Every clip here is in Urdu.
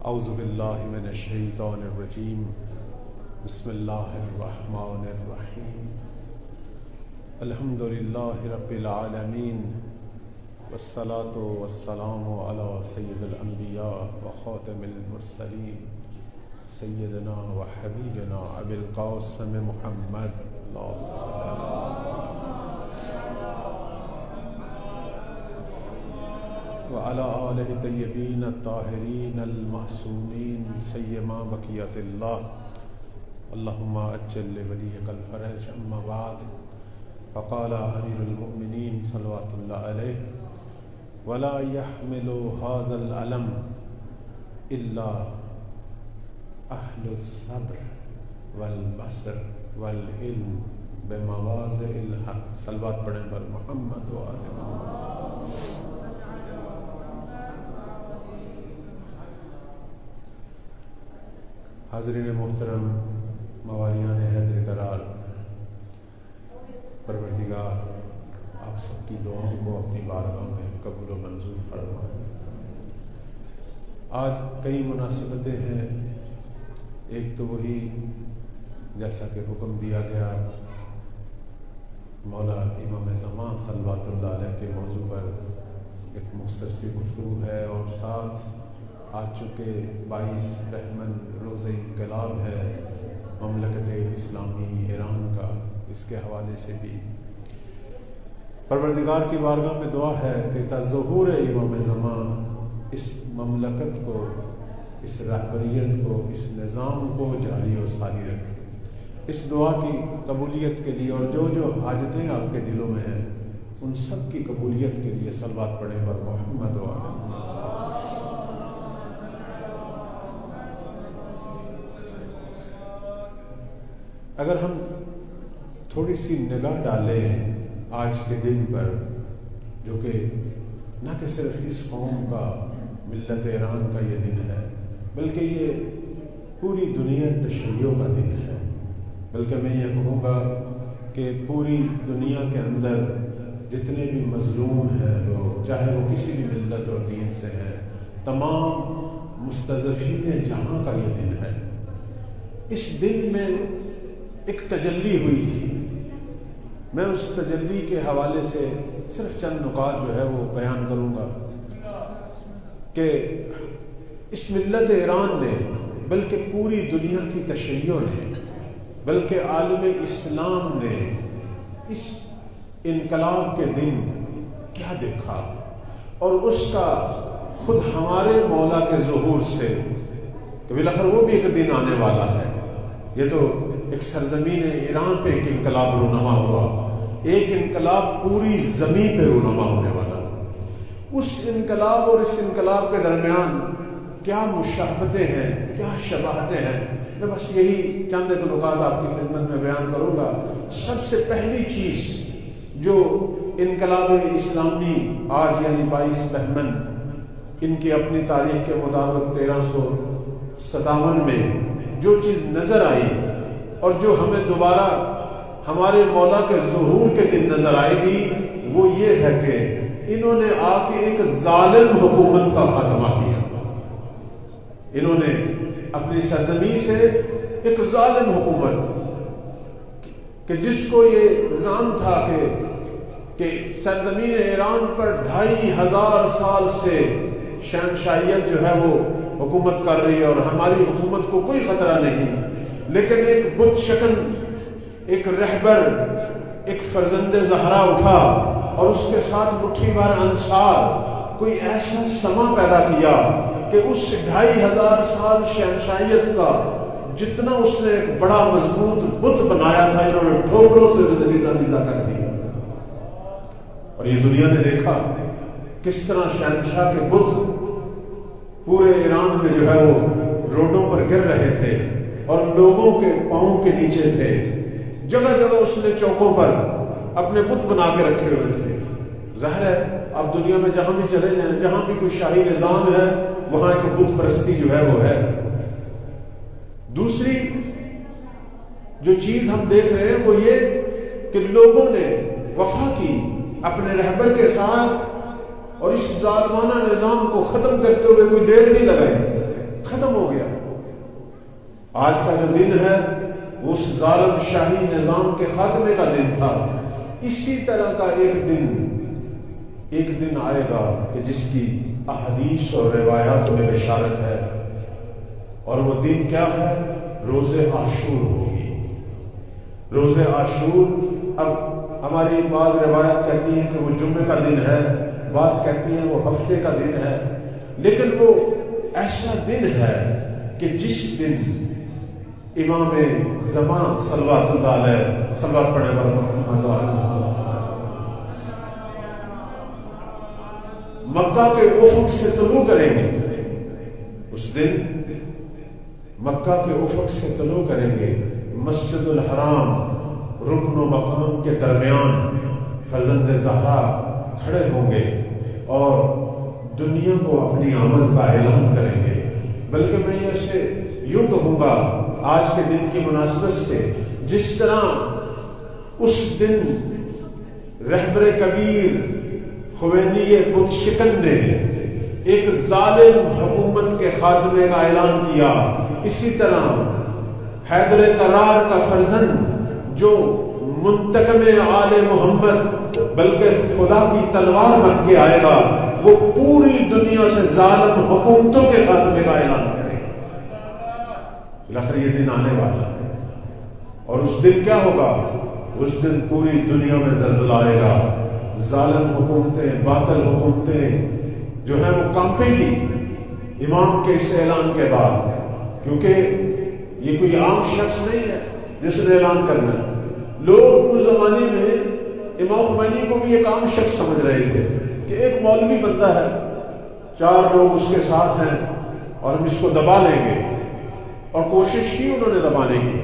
اعوذ باللہ من الشیطان الرجیم بسم اللہ الرحمن الرحیم الحمد للہ رب العالمین والصلاة والسلام علی سید الانبیاء وخاتم المرسلین سیدنا و حبیبنا ابی القاسم محمد اللہم صلی اللہ وعلى آلہ طیبین الطاہرین المعصومین سیما بقیت اللہ اللہم اجل لولیک الفرج اما بعد فقال امیر المؤمنین صلوات اللہ علیہ ولا يحمل هذا العلم الا اہل الصبر والبصر والعلم بمواضع الحق صلوات پڑھیں پر محمد و آل محمد۔ حاضرین محترم، موالیان حیدر قرار، پروردگار آپ سب کی دعاؤں کو اپنی بارگاہ میں قبول و منظور فرمائے۔ آج کئی مناسبتیں ہیں، ایک تو وہی جیسا کہ حکم دیا گیا مولا امام زمان صلوات اللہ علیہ کے موضوع پر ایک مختصر گفتگو ہے، اور ساتھ آج چونکہ 22 بہمن روز انقلاب ہے مملکت اسلامی ایران کا، اس کے حوالے سے بھی پروردگار کی بارگاہ میں دعا ہے کہ تا ظہور امام زمان اس مملکت کو، اس رہبریت کو، اس نظام کو جاری و ساری رکھے۔ اس دعا کی قبولیت کے لیے اور جو حاجتیں آپ کے دلوں میں ہیں ان سب کی قبولیت کے لیے صلوات پڑھیں پر محمد و آل محمد۔ اگر ہم تھوڑی سی نگاہ ڈالیں آج کے دن پر، جو کہ نہ کہ صرف اس قوم کا، ملت ایران کا یہ دن ہے، بلکہ یہ پوری دنیا تشیع کا دن ہے، بلکہ میں یہ کہوں گا کہ پوری دنیا کے اندر جتنے بھی مظلوم ہیں لوگ، چاہے وہ کسی بھی ملت اور دین سے ہیں، تمام مستضعفین جہاں کا یہ دن ہے۔ اس دن میں ایک تجلی ہوئی تھی، میں اس تجلی کے حوالے سے صرف چند نکات جو ہے وہ بیان کروں گا کہ اس ملت ایران نے، بلکہ پوری دنیا کی تشیع نے، بلکہ عالم اسلام نے اس انقلاب کے دن کیا دیکھا، اور اس کا خود ہمارے مولا کے ظہور سے کہ بالاخر وہ بھی ایک دن آنے والا ہے۔ یہ تو ایک سرزمین ایران پہ ایک انقلاب رونما ہوا، ایک انقلاب پوری زمین پہ رونما ہونے والا۔ اس انقلاب اور اس انقلاب کے درمیان کیا مشابہتیں ہیں، کیا شباہتیں ہیں، میں بس یہی چند ایک نکات آپ کی خدمت میں بیان کروں گا۔ سب سے پہلی چیز جو انقلاب اسلامی آج یعنی 22 بہمن ان کی اپنی تاریخ کے مطابق 1357 میں جو چیز نظر آئی، اور جو ہمیں دوبارہ ہمارے مولا کے ظہور کے دن نظر آئے گی، وہ یہ ہے کہ انہوں نے آ کے ایک ظالم حکومت کا خاتمہ کیا۔ انہوں نے اپنی سرزمین سے ایک ظالم حکومت کہ جس کو یہ الزام تھا کہ سرزمین ایران پر 2500 سال سے شہنشاہیت جو ہے وہ حکومت کر رہی ہے، اور ہماری حکومت کو کوئی خطرہ نہیں، لیکن ایک بت شکن، ایک رہبر، ایک فرزند زہرا اٹھا اور اس کے ساتھ مٹھی بھر انصار، کوئی ایسا سما پیدا کیا کہ اس 2500 سال شہنشاہیت کا جتنا اس نے ایک بڑا مضبوط بت بنایا تھا، انہوں نے ٹھوکروں سے ریزہ ریزہ کر دیا۔ اور یہ دنیا نے دیکھا کس طرح شہنشاہ کے بت پورے ایران میں جو ہے وہ روڈوں پر گر رہے تھے اور لوگوں کے پاؤں کے نیچے تھے۔ جگہ جگہ اس نے چوکوں پر اپنے بت بنا کے رکھے ہوئے تھے۔ ظاہر ہے اب دنیا میں جہاں بھی چلے جائیں، جہاں بھی کوئی شاہی نظام ہے، وہاں ایک بت پرستی جو ہے وہ ہے۔ دوسری جو چیز ہم دیکھ رہے ہیں وہ یہ کہ لوگوں نے وفا کی اپنے رہبر کے ساتھ، اور اس ظالمانہ نظام کو ختم کرتے ہوئے کوئی دیر نہیں لگائی۔ آج کا جو دن ہے وہ اس ظالم شاہی نظام کے خاتمے کا دن تھا. اسی طرح کا ایک دن آئے گا کہ جس کی احادیث اور روایات میں بشارت ہے. اور وہ دن کیا ہے؟ روز عاشور ہوگی. روز عاشور اب ہماری بعض روایت کہتی ہیں کہ وہ جمعے کا دن ہے، بعض کہتی ہیں وہ ہفتے کا دن ہے، لیکن وہ ایسا دن ہے کہ جس دن امام زمان صلوات اللہ علیہ صلوات پڑھنے پر مکہ کے افق سے طلوع کریں گے. اس دن مکہ کے افق سے طلوع کریں گے. مسجد الحرام رکن و مقام کے درمیان فرزند زہرا کھڑے ہوں گے اور دنیا کو اپنی آمد کا اعلان کریں گے. بلکہ میں یہ اسے یوں کہوں گا آج کے دن کی مناسبت سے، جس طرح اس دن رہبر کبیر خمینی بت شکن نے ایک ظالم حکومت کے خاتمے کا اعلان کیا، اسی طرح حیدر کرار کا فرزند جو منتقم آل محمد بلکہ خدا کی تلوار بن کے آئے گا، وہ پوری دنیا سے ظالم حکومتوں کے خاتمے کا اعلان کرے گا. بالاخر یہ دن آنے والا ہے. اور اس دن کیا ہوگا؟ اس دن پوری دنیا میں زلزلہ آئے گا. ظالم حکومتیں، باطل حکومتیں جو ہیں وہ کانپے گی امام کے اس اعلان کے بعد، کیونکہ یہ کوئی عام شخص نہیں ہے جس نے اعلان کرنا ہے. لوگ اس زمانے میں امام خمینی کو بھی ایک عام شخص سمجھ رہے تھے کہ ایک مولوی بنتا ہے، 4 لوگ اس کے ساتھ ہیں اور ہم اس کو دبا لیں گے. اور کوشش کی انہوں نے دبانے کی،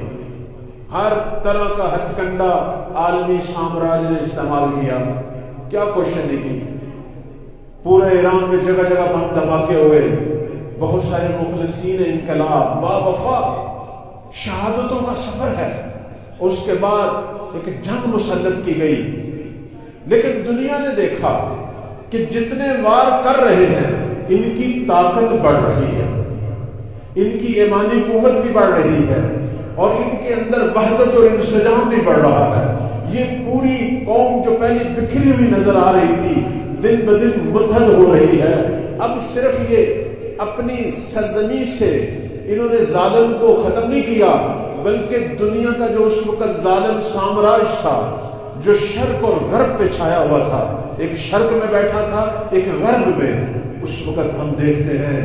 ہر طرح کا ہتھ کنڈا عالمی سامراج نے استعمال کیا. کیا کوشش نہیں کی؟ پورے ایران میں جگہ جگہ بم دھماکے ہوئے، بہت سارے مخلصین انقلاب، با وفا شہادتوں کا سفر ہے. اس کے بعد ایک جنگ مسلط کی گئی، لیکن دنیا نے دیکھا کہ جتنے وار کر رہے ہیں ان کی طاقت بڑھ رہی ہے، ان کی ایمانی قوت بھی بڑھ رہی ہے اور ان کے اندر وحدت اور انسجام بھی بڑھ رہا ہے. یہ پوری قوم جو پہلے بکھری ہوئی نظر آ رہی تھی دن بدن متحد ہو رہی ہے. اب صرف یہ اپنی سرزمین سے انہوں نے ظالم کو ختم نہیں کیا، بلکہ دنیا کا جو اس وقت ظالم سامراج تھا، جو شرق اور غرب پہ چھایا ہوا تھا، ایک شرق میں بیٹھا تھا ایک غرب میں، اس وقت ہم دیکھتے ہیں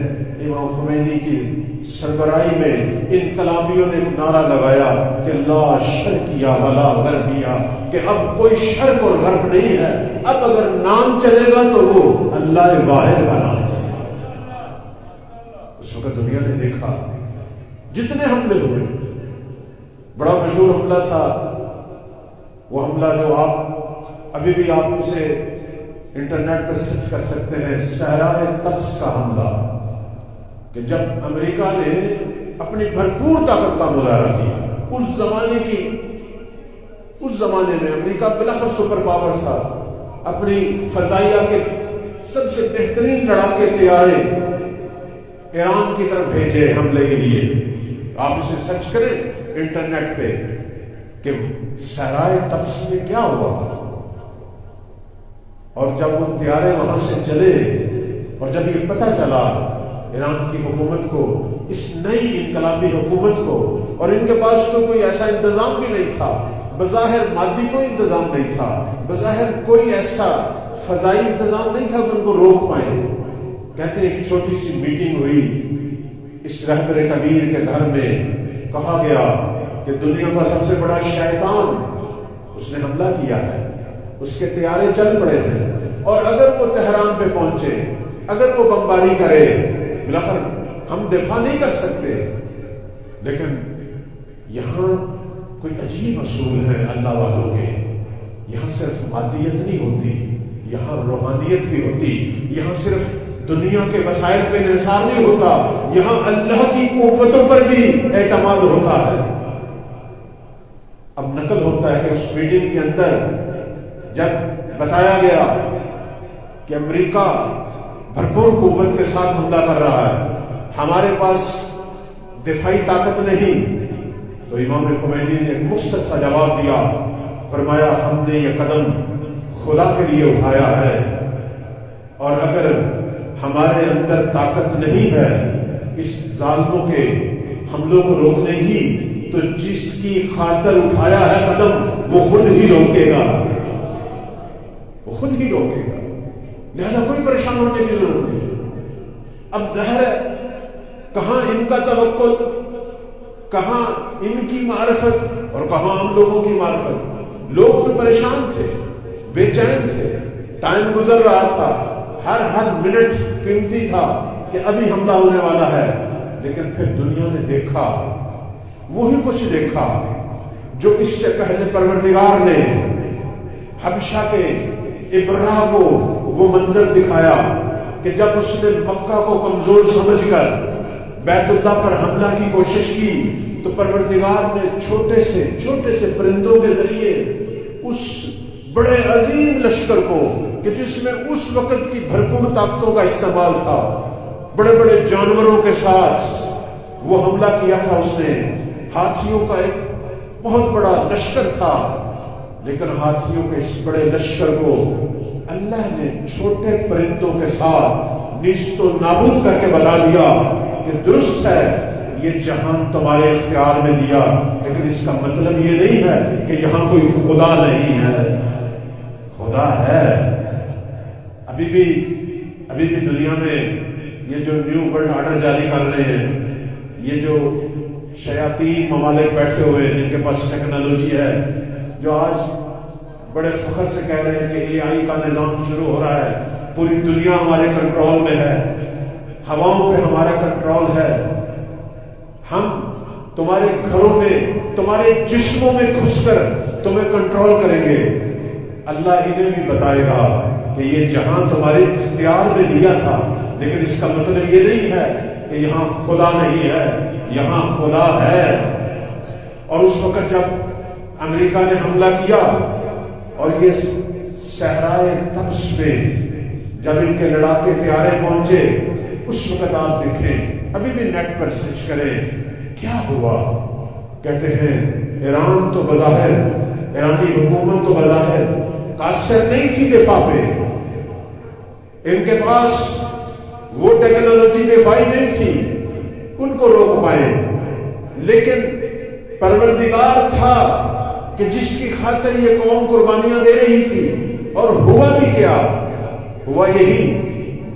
امام خمینی کی سربراہی میں انقلابیوں نے ایک نعرہ لگایا کہ لا شرقیہ ولا غربیہ، کہ اب کوئی شرق اور غرب نہیں ہے، اب اگر نام چلے گا تو وہ اللہ واحد کا نام چلے گا. اس وقت دنیا نے دیکھا جتنے حملے ہوئے، بڑا مشہور حملہ تھا وہ حملہ جو آپ ابھی بھی آپ اسے انٹرنیٹ پر سرچ کر سکتے ہیں، صحرائے طبس کا حملہ، کہ جب امریکہ نے اپنی بھرپور طاقت کا مظاہرہ کیا. اس زمانے میں امریکہ بلاخر سپر پاور تھا، اپنی فضائیہ کے سب سے بہترین لڑاکے طیارے ایران کی طرف بھیجے حملے کے لیے. آپ اسے سرچ کریں انٹرنیٹ پہ کہ صحرائے طبس میں کیا ہوا. اور جب وہ طیارے وہاں سے چلے اور جب یہ پتہ چلا ایران کی حکومت کو، اس نئی انقلابی حکومت کو، اور ان کے پاس تو کوئی ایسا انتظام بھی نہیں تھا، بظاہر مادی کوئی انتظام نہیں تھا، بظاہر کوئی ایسا فضائی انتظام نہیں تھا کہ ان کو روک پائیں. کہتے ہیں ایک چھوٹی سی میٹنگ ہوئی اس رہبر کبیر کے گھر میں، کہا گیا کہ دنیا کا سب سے بڑا شیطان اس نے حملہ کیا ہے، اس کے طیارے چل پڑے ہیں، اور اگر وہ تہران پہ پہنچے، اگر وہ بمباری کرے، بالاخر ہم دفاع نہیں کر سکتے. لیکن یہاں کوئی عجیب اصول ہے اللہ والوں کے. یہاں صرف مادیت نہیں ہوتی، یہاں روحانیت بھی ہوتی. یہاں صرف دنیا کے وسائل پہ انحصار نہیں ہوتا، یہاں اللہ کی قوتوں پر بھی اعتماد ہوتا ہے. اب نقل ہوتا ہے کہ اس میٹنگ کے اندر جب بتایا گیا کہ امریکہ بھرپور قوت کے ساتھ حملہ کر رہا ہے، ہمارے پاس دفاعی طاقت نہیں، تو امام خمینی نے ایک مختصر سا جواب دیا، فرمایا ہم نے یہ قدم خدا کے لیے اٹھایا ہے، اور اگر ہمارے اندر طاقت نہیں ہے اس ظالموں کے حملوں کو روکنے کی، تو جس کی خاطر اٹھایا ہے قدم وہ خود ہی روکے گا، وہ خود ہی روکے گا، لہذا کوئی پریشان ہونے کی ضرورت نہیں۔ اب ظاہر ہے کہاں ان کا توکل، کہاں ان کی معرفت اور کہاں ہم لوگوں کی معرفت۔ لوگ تو پریشان تھے، بے چین تھے، ٹائم گزر رہا تھا، ہر منٹ قیمتی تھا کہ ابھی حملہ ہونے والا ہے، لیکن پھر دنیا نے دیکھا، وہی کچھ دیکھا جو اس سے پہلے پروردگار نے حبشہ کے ابرہ کو وہ منظر دکھایا کہ جب اس نے مکہ کو کمزور سمجھ کر بیت اللہ پر حملہ کی کوشش کی، تو پروردگار نے چھوٹے سے پرندوں کے ذریعے اس بڑے عظیم لشکر کو، کہ جس میں اس وقت کی بھرپور طاقتوں کا استعمال تھا، بڑے بڑے جانوروں کے ساتھ وہ حملہ کیا تھا۔ اس نے ہاتھیوں کا ایک بہت بڑا لشکر تھا، لیکن ہاتھیوں کے اس بڑے لشکر کو اللہ نے چھوٹے پرندوں کے ساتھ نیست و نابود کر کے بتا دیا کہ درست ہے یہ جہان تمہارے اختیار میں دیا، لیکن اس کا مطلب یہ نہیں ہے کہ یہاں کوئی خدا نہیں ہے، خدا ہے۔ ابھی بھی دنیا میں یہ جو نیو ورلڈ آرڈر جاری کر رہے ہیں، یہ جو شیاطین ممالک بیٹھے ہوئے ہیں جن کے پاس ٹیکنالوجی ہے، جو آج بڑے فخر سے کہہ رہے ہیں کہ اے آئی کا نظام شروع ہو رہا ہے، پوری دنیا ہمارے کنٹرول میں ہے، ہواؤں پہ ہمارا کنٹرول ہے، ہم تمہارے گھروں میں، تمہارے جسموں میں گھس کر تمہیں کنٹرول کریں گے۔ اللہ انہیں بھی بتائے گا کہ یہ جہاں تمہارے اختیار میں دیا تھا، لیکن اس کا مطلب یہ نہیں ہے کہ یہاں خدا نہیں ہے، یہاں خدا ہے۔ اور اس وقت جب امریکہ نے حملہ کیا اور یہ صحرائے طبس میں جب ان کے لڑاکے طیارے پہنچے، اس وقت آپ دیکھیں، ابھی بھی نیٹ پر سرچ کریں کیا ہوا۔ کہتے ہیں ایران تو بظاہر، ایرانی حکومت تو بظاہر قاصر نہیں تھی دفاع پہ، ان کے پاس وہ ٹیکنالوجی دفاعی نہیں تھی ان کو روک پائے، لیکن پروردگار تھا کہ جس کی خاطر یہ قوم قربانیاں دے رہی تھی۔ اور ہوا بھی کیا؟ ہوا یہی،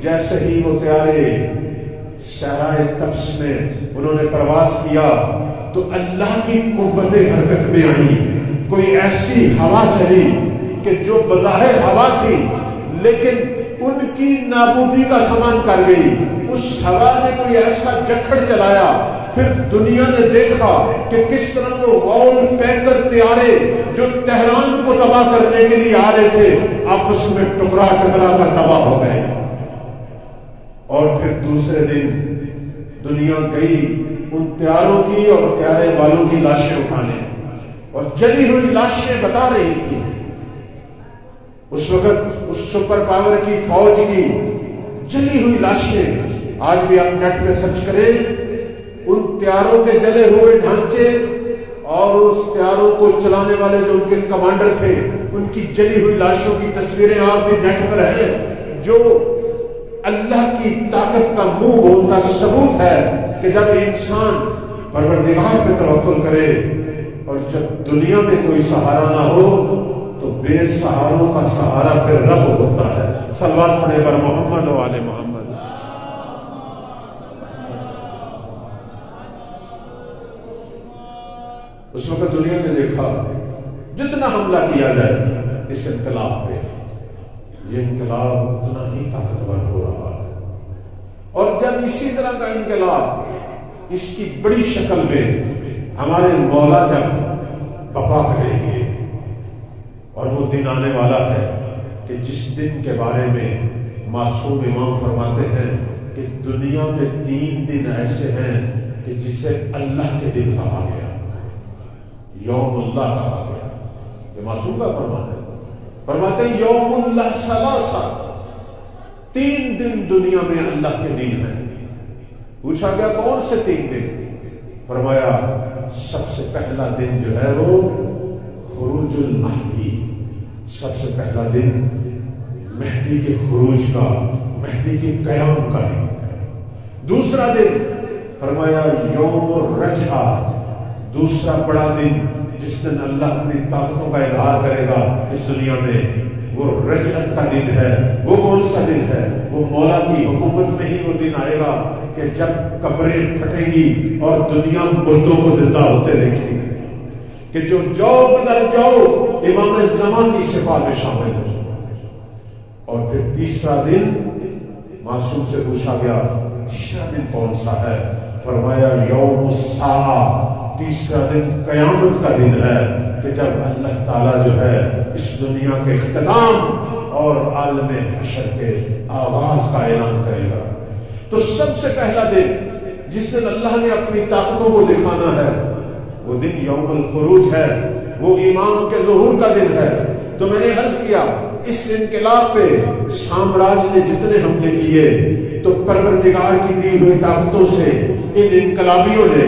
جیسے ہی وہ طیارے صحرائے طبس میں انہوں نے پرواز کیا تو اللہ کی قوتیں حرکت میں آئیں، کوئی ایسی ہوا چلی کہ جو بظاہر ہوا تھی لیکن ان کی نابودی کا سامان کر گئی۔ اس ہوا نے کوئی ایسا جکھڑ چلایا، پھر دنیا نے دیکھا کہ کس طرح وہ غول پینکر طیارے جو تہران کو تباہ کرنے کے لیے آ رہے تھے آپس میں ٹکرا ٹکرا کر تباہ ہو گئے۔ اور پھر دوسرے دن دنیا گئی ان طیاروں کی اور طیارے والوں کی لاشیں اٹھانے، اور جلی ہوئی لاشیں بتا رہی تھی۔ اس وقت اس سپر پاور کی فوج کی جلی ہوئی لاشیں، آج بھی آپ نیٹ پہ سرچ کریں، ان طیاروں کے جلے ہوئے ڈھانچے اور اس طیاروں کو چلانے والے جو ان کے کمانڈر تھے ان کی جلی ہوئی لاشوں کی تصویریں آپ بھی نیٹ پر ہیں، جو اللہ کی طاقت کا منہ بولتا ثبوت ہے کہ جب انسان پروردگار پہ توکل کرے اور جب دنیا میں کوئی سہارا نہ ہو تو بے سہاروں کا سہارا پھر رب ہوتا ہے۔ صلوات پڑھے پر محمد و آل محمد۔ اس وقت دنیا نے دیکھا جتنا حملہ کیا جائے اس انقلاب پہ، یہ انقلاب اتنا ہی طاقتور ہو رہا ہے۔ اور جب اسی طرح کا انقلاب اس کی بڑی شکل میں ہمارے مولا جب بپا کریں گے، اور وہ دن آنے والا ہے کہ جس دن کے بارے میں معصوم امام فرماتے ہیں کہ دنیا میں 3 دن ایسے ہیں کہ جسے اللہ کے دن کہا گیا، یوم اللہ کہا گیا۔ یہ معصوم کا فرمان ہے، فرماتے ہیں یوم اللہ ثلاثہ، 3 دن دنیا میں اللہ کے دن ہیں۔ پوچھا گیا کون سے 3 دن؟ فرمایا سب سے پہلا دن جو ہے وہ خروج المہدی، سب سے پہلا دن مہدی کے خروج کا، مہدی کے قیام کا دن۔ دوسرا دن فرمایا یوم الرجعہ، دوسرا بڑا دن جس دن اللہ اپنی طاقتوں کا اظہار کرے گا اس دنیا میں، وہ رجعت کا دن ہے۔ وہ کون سا دن ہے؟ وہ مولا کی حکومت میں ہی وہ دن آئے گا کہ جب قبریں پھٹیں گی اور دنیا مردوں کو زندہ ہوتے دیکھے گی، کہ جو بدر جاؤ امام زمان کی سپاہ میں شامل ہو۔ اور پھر تیسرا دن معصوم سے پوچھا گیا تیسرا دن کون سا ہے؟ فرمایا یوم الساعہ، تیسرا دن قیامت کا دن ہے کہ جب اللہ تعالیٰ جو ہے اس دنیا کے اختتام اور عالم حشر کے آغاز کا اعلان کرے گا۔ تو سب سے پہلا دن جس دن اللہ نے اپنی طاقتوں کو دکھانا ہے وہ دن یوم الخروج ہے، وہ امام کے ظہور کا دن ہے۔ تو میں نے عرض کیا اس انقلاب پہ سامراج نے جتنے حملے کیے تو پروردگار کی دی ہوئی طاقتوں سے ان انقلابیوں نے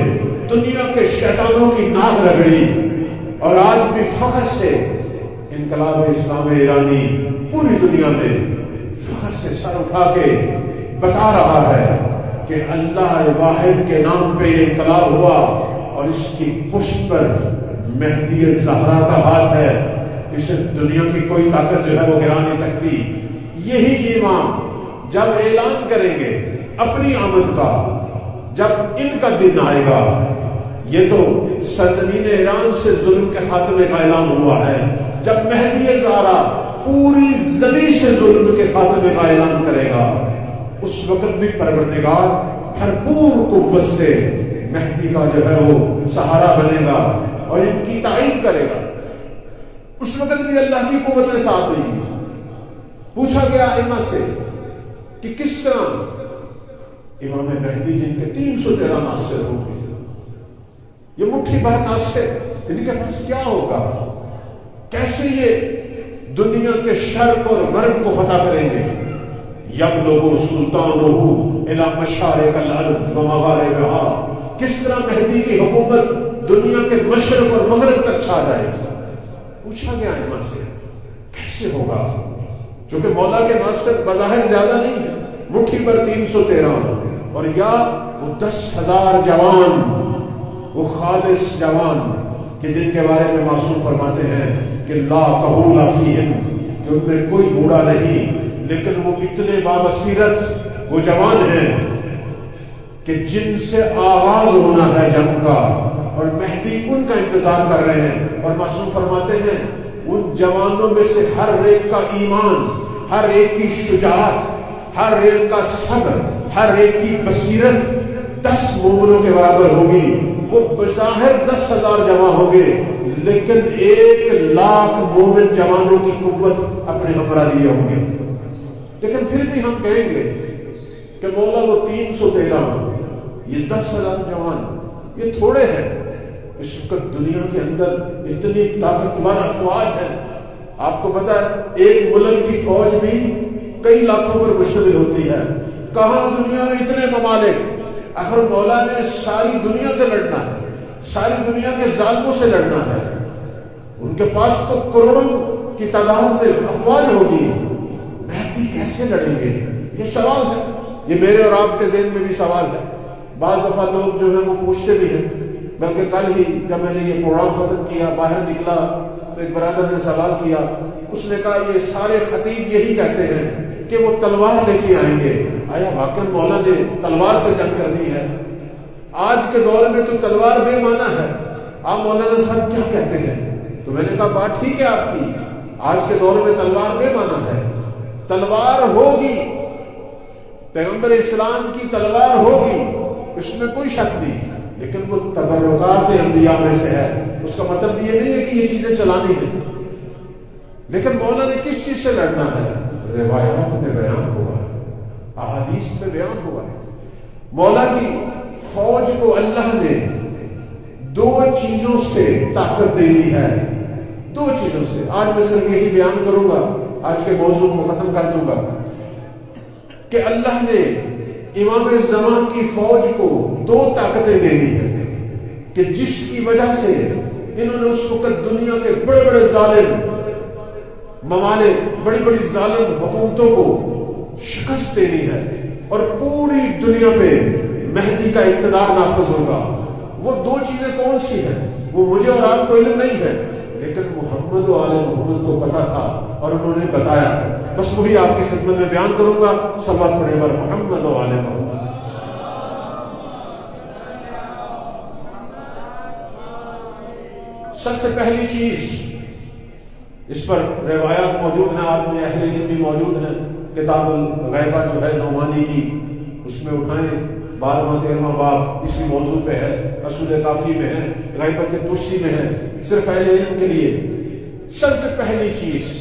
دنیا کے شیطانوں کی ناک رگڑی، اور آج بھی فخر سے انقلاب اسلام ایرانی پوری دنیا میں فخر سے سر اٹھا کے بتا رہا ہے کہ اللہ واحد کے نام پہ یہ انقلاب ہوا اور اس کی پشت پر مہدی زہرا کا ہاتھ ہے، اسے دنیا کی کوئی طاقت جو ہے وہ گرا نہیں سکتی۔ یہی امام جب اعلان کریں گے اپنی آمد کا، جب ان کا دن آئے گا، یہ تو سرزمین ایران سے ظلم کے خاتمے کا اعلان ہوا ہے، جب مہدی زہرا پوری زمین سے ظلم کے خاتمے کا اعلان کرے گا، اس وقت بھی پروردگار بھرپور قوت سے مہدی کا جو ہے وہ سہارا بنے گا اور ان کی تائید کرے گا۔ اس وقت بھی اللہ کی قوتیں ساتھ دیں گی۔ پوچھا گیا ائمہ سے کہ کس طرح امام مہدی جن کے 313 ناصر ہوں گے، یہ مٹھی بھر ناصر، ان کے پاس کیا ہوگا؟ کیسے یہ دنیا کے شرق اور غرب کو فتح کریں گے؟ یبلغ سلطانہ الی مشارق الارض و مغاربہا، کس طرح مہدی کی حکومت دنیا کے مشرق اور مغرب تک چھا جائے گی؟ پوچھا گیا ائمہ سے کیسے ہوگا؟ چونکہ مولا کے ناصر بظاہر زیادہ نہیں ہے، مٹھی پر 313، اور یا وہ 10,000 جوان، وہ خالص جوان کہ جن کے بارے میں معصوم فرماتے ہیں کہ لا کہول فیہم، کہ ان میں کوئی بوڑھا نہیں، لیکن وہ اتنے بابصیرت وہ جوان ہیں کہ جن سے آغاز ہونا ہے جنگ کا، اور مہدی ان کا انتظار کر رہے ہیں۔ اور معصوم فرماتے ہیں ان جوانوں میں سے ہر ایک کا ایمان، ہر ایک کی شجاعت، ہر ایک کا صبر، ہر ایک کی بصیرت 10 مومنوں کے برابر ہوگی۔ وہ بظاہر 10,000 جمع ہوں گے، لیکن 1,00,000 مومن جوانوں کی قوت اپنے ہمراہ لیے ہوں گے۔ لیکن پھر بھی ہم کہیں گے کہ مولا وہ 313، یہ 10,000 جوان یہ تھوڑے ہیں۔ اس وقت دنیا کے اندر اتنی طاقتور افواج ہے، آپ کو پتا ہے ایک ملک کی فوج بھی کئی لاکھوں پر مشتمل ہوتی ہے۔ کہاں دنیا میں اتنے ممالک؟ آخر مولا نے ساری دنیا سے لڑنا ہے، ساری دنیا کے ظالموں سے لڑنا ہے۔ ان کے پاس تو کروڑوں کی تعداد میں افواج ہوگی، مہدی کیسے لڑیں گے؟ یہ سوال ہے، یہ میرے اور آپ کے ذہن میں بھی سوال ہے۔ بعض دفعہ لوگ جو ہیں وہ پوچھتے بھی ہیں، بلکہ کل ہی جب میں نے یہ پروگرام ختم کیا باہر نکلا تو ایک برادر نے سوال کیا، اس نے کہا یہ سارے خطیب یہی کہتے ہیں کہ وہ تلوار لے کے آئیں گے، آیا واقعی مولا نے تلوار سے جنگ کرنی ہے؟ آج کے دور میں تو تلوار بے معنی ہے، آپ مولانا صاحب کیا کہتے ہیں؟ تو میں نے کہا بات ٹھیک ہے آپ کی، آج کے دور میں تلوار بے معنی ہے، تلوار ہوگی، پیغمبر اسلام کی تلوار ہوگی، اس میں کوئی شک نہیں، لیکن وہ تبرکات انبیاء میں سے ہے، اس کا مطلب یہ نہیں ہے کہ یہ چیزیں چلانی ہیں۔ لیکن مولا نے کس چیز سے لڑنا ہے؟ روایات میں بیان ہوا، احادیث میں بیان ہوا۔ مولا کی فوج کو اللہ نے 2 چیزوں سے طاقت دینی ہے، 2 چیزوں سے۔ آج میں صرف یہی بیان کروں گا، آج کے موضوع کو ختم کر دوں گا کہ اللہ نے امام زمان کی فوج کو 2 طاقتیں دینی ہیں۔ کہ جس کی وجہ سے انہوں نے اس وقت دنیا کے بڑے بڑے ظالم ممالک، بڑی بڑی ظالم حکومتوں کو شکست دینی ہے اور پوری دنیا پہ مہدی کا اقتدار نافذ ہوگا۔ وہ دو چیزیں کون سی ہیں وہ مجھے اور آپ کو علم نہیں ہے، لیکن محمد و آل محمد کو پتا تھا اور انہوں نے بتایا، بس وہی آپ کی خدمت میں بیان کروں گا۔ صلوات پڑھیں بر محمد و آل محمد۔ سب سے پہلی چیز، اس پر روایات موجود ہیں، آپ میں اہل علم بھی موجود ہیں، کتاب الغیبہ جو ہے نعمانی کی، اس میں اٹھائیں 12واں 13واں باب اسی موضوع پہ ہے، اصول کافی میں ہے، غیبت ترسی میں ہے، صرف اہل علم کے لیے۔ سب سے پہلی چیز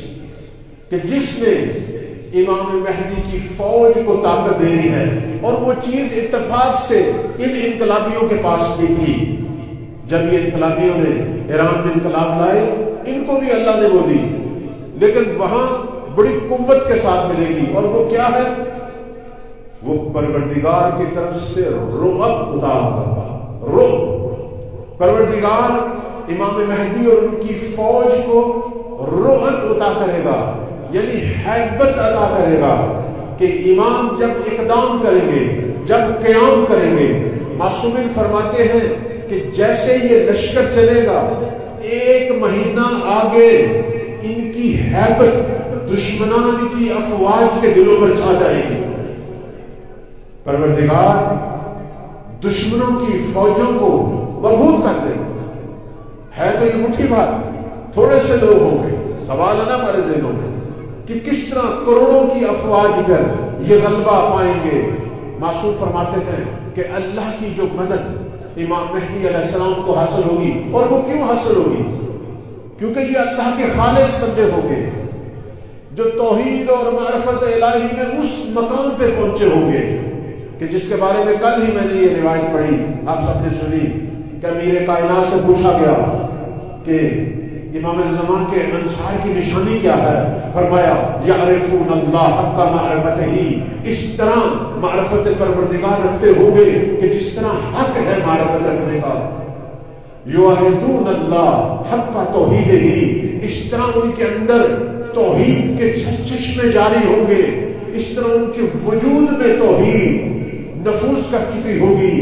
کہ جس نے امام مہدی کی فوج کو طاقت دینی ہے، اور وہ چیز اتفاق سے ان انقلابیوں کے پاس بھی تھی، جب یہ انقلابیوں نے ایران میں انقلاب لائے، ان کو بھی اللہ نے وہ دی، لیکن وہاں بڑی قوت کے ساتھ ملے گی، اور وہ کیا ہے؟ وہ پروردگار کی طرف سے رعب اتار کرتا، رعب۔ پروردگار امام مہدی اور ان کی فوج کو رعب عطا کرے گا، یعنی ہیبت عطا کرے گا کہ امام جب اقدام کریں گے، جب قیام کریں گے، معصومین فرماتے ہیں کہ جیسے یہ لشکر چلے گا، 1 مہینہ آگے ان کی ہیبت دشمنان کی افواج کے دلوں پر چھا جائے گی۔ پروردگار دشمنوں کی فوجوں کو مربوط کر دے گا۔ ہے تو یہ مٹھی بات، تھوڑے سے لوگ ہوں گے، سوال ہے نا ہمارے ذہنوں میں کہ کس طرح کروڑوں کی افواج پر یہ غلبہ پائیں گے۔ معصوم فرماتے ہیں کہ اللہ کی جو مدد امام مہدی علیہ السلام کو حاصل ہوگی، اور وہ کیوں حاصل ہوگی؟ کیونکہ یہ اللہ کے خالص بندے ہوں گے جو توحید اور معرفت الہی میں اس مقام پہ پہنچے ہوں گے کہ جس کے بارے میں کل ہی میں نے یہ روایت پڑھی، آپ سب نے سنی کہ امیر کائنات سے پوچھا گیا کہ امام الزمان کے انصار کی نشانی کیا ہے؟ فرمایا یعرفون اللہ حق معرفتہ، اس طرح معرفت پروردگار رکھتے ہوں گے کہ جس طرح حق ہے معرفت رکھنے کا۔ یوحدون اللہ حق توحیدہ، اس طرح ان کے اندر توحید کے چشمے جاری ہوں گے، اس طرح ان کے وجود میں توحید نفوذ کر چکی ہوگی،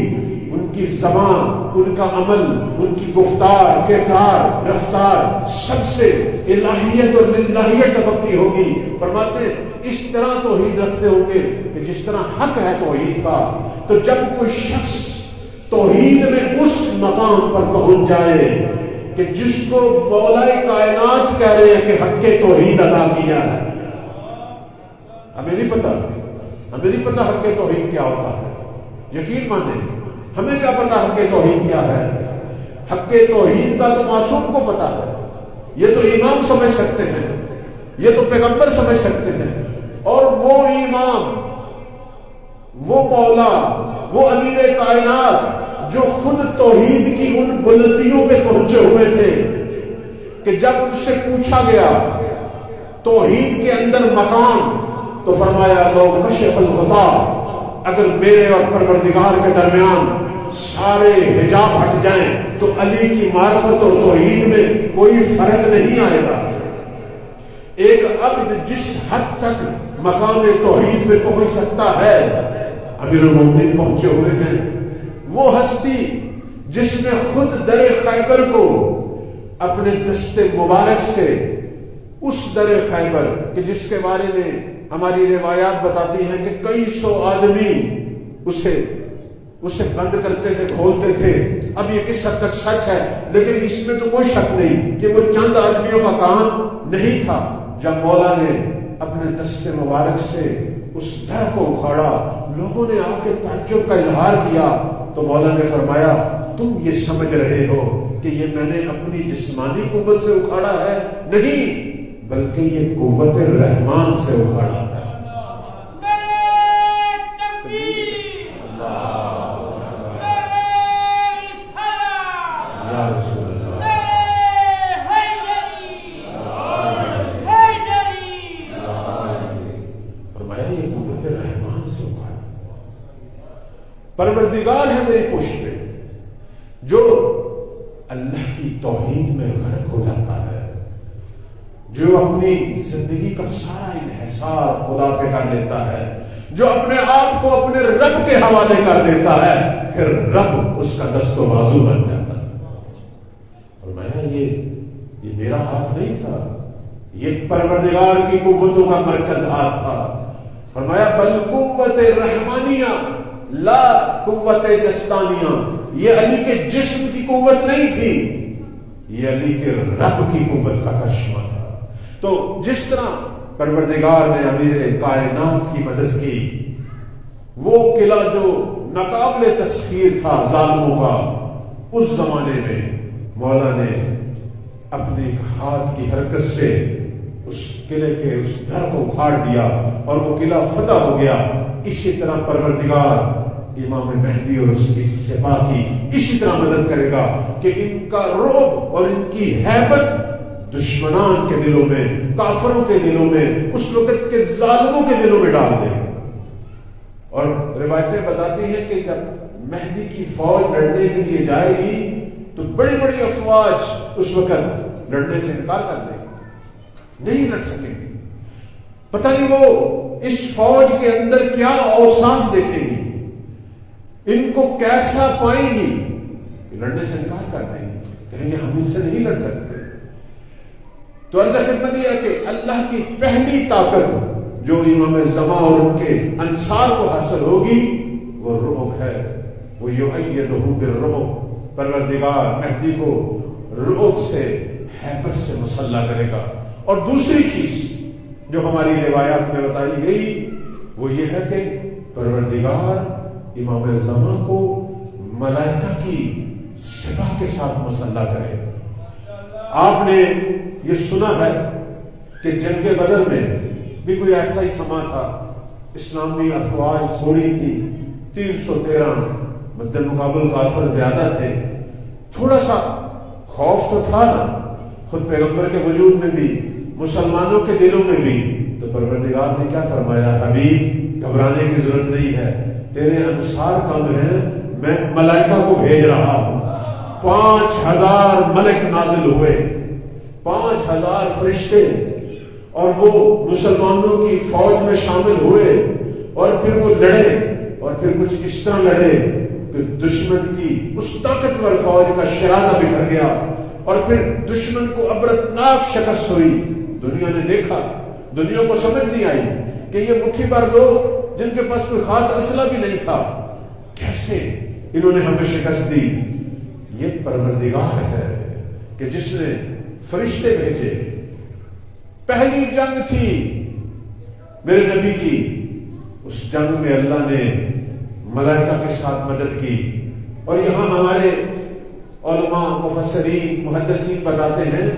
ان کی زبان، ان کا عمل، ان کی گفتار، کردار، رفتار سب سے الہیت اور للہیت ٹپکتی ہوگی۔ فرماتے ہیں اس طرح توحید رکھتے ہوں گے کہ جس طرح حق ہے توحید کا۔ تو جب کوئی شخص توحید میں اس مقام پر پہنچ جائے کہ جس کو مولا کائنات کہہ رہے ہیں کہ حق توحید ادا کیا ہے، ہمیں نہیں پتا حق توحید کیا ہوتا ہے، یقین مانیں ہمیں کیا پتا حق توحید کیا ہے؟ حق توحید کا تو معصوم کو پتا ہے، یہ تو امام سمجھ سکتے ہیں، یہ تو پیغمبر سمجھ سکتے ہیں، اور وہ امام، وہ مولا، وہ امیر کائنات جو خود توحید کی ان بلندیوں پہ پہنچے ہوئے تھے کہ جب ان سے پوچھا گیا توحید کے اندر مقام، تو فرمایا لو کشف الغطاء، اگر میرے اور پروردگار کے درمیان سارے حجاب ہٹ جائیں تو علی کی معرفت اور توحید میں کوئی فرق نہیں آئے گا۔ ایک عبد جس حد تک مقام توحید میں پہنچ سکتا ہے، امیر المومنین پہنچے ہوئے ہیں۔ وہ ہستی جس نے خود در خیبر کو اپنے دست مبارک سے، اس در خیبر کہ جس کے بارے میں ہماری روایات بتاتی ہیں کہ کئی سو آدمی اسے بند کرتے تھے، کھولتے تھے۔ اب یہ کس حد تک سچ ہے، لیکن اس میں تو کوئی شک نہیں کہ وہ چند آدمیوں کا کام نہیں تھا۔ جب مولا نے اپنے دست مبارک سے اس در کو اکھاڑا، لوگوں نے آ کے تعجب کا اظہار کیا، تو مولا نے فرمایا تم یہ سمجھ رہے ہو کہ یہ میں نے اپنی جسمانی قوت سے اکھاڑا ہے؟ نہیں، بلکہ یہ قوت رحمان سے اکھاڑا ہے۔ پروردگار ہے میری پشت میں، جو اللہ کی توحید میں غرق ہو جاتا ہے، جو اپنی زندگی کا سارا انحصار خدا پہ کر لیتا ہے، جو اپنے آپ کو اپنے رب کے حوالے کر دیتا ہے، پھر رب اس کا دست و بازو بن جاتا ہے۔ اور میں یہ میرا ہاتھ نہیں تھا، یہ پروردگار کی قوتوں کا مرکز ہاتھ تھا۔ فرمایا بل قوت رحمانیہ لا قوت جسدانیہ، یہ علی کے جسم کی قوت نہیں تھی، یہ علی کے رب کی قوت کا کرشمہ تھا۔ تو جس طرح پروردگار نے امیر کائنات کی مدد کی، وہ قلعہ جو ناقابل تسخیر تھا ظالموں کا، اس زمانے میں مولا نے اپنے ایک ہاتھ کی حرکت سے اس قلعے کے اس گھر کو اکھاڑ دیا اور وہ قلعہ فتح ہو گیا۔ اسی طرح پروردگار امام مہدی اور اس کی سپاہ کی اسی طرح مدد کرے گا کہ ان کا رعب اور ان کی ہیبت دشمنان کے دلوں میں، کافروں کے دلوں میں، اس وقت کے ظالموں کے دلوں میں ڈال دے۔ اور روایتیں بتاتی ہیں کہ جب مہدی کی فوج لڑنے کے لیے جائے گی تو بڑی بڑی افواج اس وقت لڑنے سے انکار کر دیں گے، نہیں لڑ سکیں گے۔ پتہ نہیں وہ اس فوج کے اندر کیا اوصاف دیکھیں گی، ان کو کیسا پائیں گی کہ لڑنے سے انکار کر دیں گے، کہیں گے ہم ان سے نہیں لڑ سکتے۔ تو عرض خدمت یہ ہے کہ اللہ کی پہلی طاقت جو امام زمان اور ان کے انصار کو حاصل ہوگی وہ رعب ہے، وہ یؤیدہ بالرعب۔ پروردگار مہدی کو رعب سے، ہیبت سے مسلح کرے گا۔ اور دوسری چیز جو ہماری روایات میں بتائی گئی وہ یہ ہے کہ پروردگار امام زمان کو ملائکہ کی سپاہ کے ساتھ مسلح کرے۔ آپ نے یہ سنا ہے کہ جنگ بدر میں بھی کوئی ایسا ہی سما تھا، اسلامی افواج تھوڑی تھی، 313 مد مقابل کافر زیادہ تھے، تھوڑا سا خوف تو تھا نا خود پیغمبر کے وجود میں بھی، مسلمانوں کے دلوں میں بھی۔ تو پروردگار نے کیا فرمایا، حبیب گھبرانے کی ضرورت نہیں ہے، تیرے انصار کم ہیں، میں ملائکہ کو بھیج رہا ہوں۔ 5000 ملک نازل ہوئے، 5000 فرشتے، اور وہ مسلمانوں کی فوج میں شامل ہوئے، اور پھر وہ لڑے، اور پھر کچھ اس طرح لڑے کہ دشمن کی اس طاقتور فوج کا شرازہ بکھر گیا، اور پھر دشمن کو عبرتناک شکست ہوئی۔ دنیا نے دیکھا، دنیا کو سمجھ نہیں آئی کہ یہ مٹھی بھر لوگ جن کے پاس کوئی خاص اسلحہ بھی نہیں تھا، کیسے انہوں نے ہمیں شکست دی۔ یہ پروردگار ہے کہ جس نے فرشتے بھیجے۔ پہلی جنگ تھی میرے نبی کی، اس جنگ میں اللہ نے ملائکہ کے ساتھ مدد کی۔ اور یہاں ہمارے علماء، مفسرین، محدثین بتاتے ہیں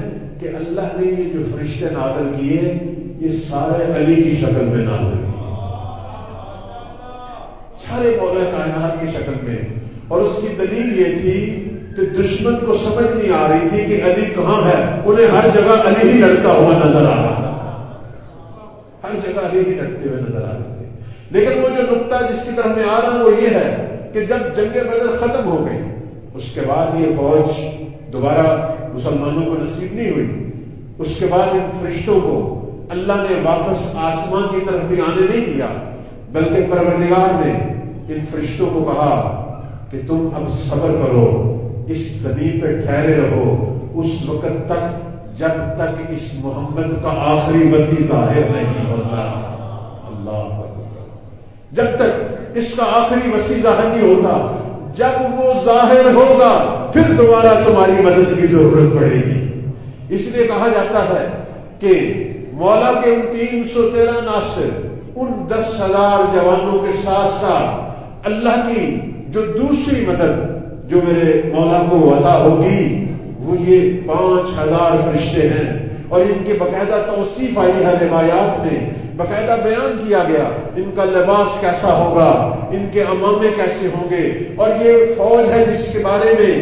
کہ اللہ نے یہ جو فرشتے نازل کیے یہ سارے علی کی شکل میں نازل کیے، سارے مولا کائنات کی شکل میں۔ اور اس کی دلیل یہ تھی کہ دشمن کو سمجھ نہیں آ رہی تھی کہ علی کہاں ہے، انہیں ہر جگہ علی ہی لڑتا ہوا نظر آ رہا تھا، ہر جگہ علی ہی لڑتے ہوئے نظر آ رہے تھے۔ لیکن وہ جو نقطہ جس کی طرف میں آ رہا ہوں وہ یہ ہے کہ جب جنگ بدر ختم ہو گئی، اس کے بعد یہ فوج دوبارہ مسلمانوں کو نصیب نہیں ہوئی۔ اس کے بعد ان فرشتوں کو اللہ نے واپس آسمان کی طرف بھی آنے نہیں دیا، بلکہ پروردگار نے ان فرشتوں کو کہا کہ تم اب صبر کرو، اس زمین پہ ٹھہرے رہو اس وقت تک جب تک اس محمد کا آخری وصی ظاہر نہیں ہوتا۔ اللہ اکبر، جب تک اس کا آخری وصی ظاہر نہیں ہوتا، جب وہ ظاہر ہوگا پھر دوبارہ تمہاری مدد کی ضرورت پڑے گی۔ اس لیے کہا جاتا ہے کہ مولا کے ان 313 ناصر، ان 10,000 جوانوں کے ساتھ ساتھ اللہ کی جو دوسری مدد جو میرے مولا کو عطا ہوگی وہ یہ 5000 فرشتے ہیں۔ اور ان کے باقاعدہ توصیف آئی ہے روایات میں، باقاعدہ بیان کیا گیا ان کا لباس کیسا ہوگا، ان کے امامے کیسے ہوں گے۔ اور یہ فوج ہے جس کے بارے میں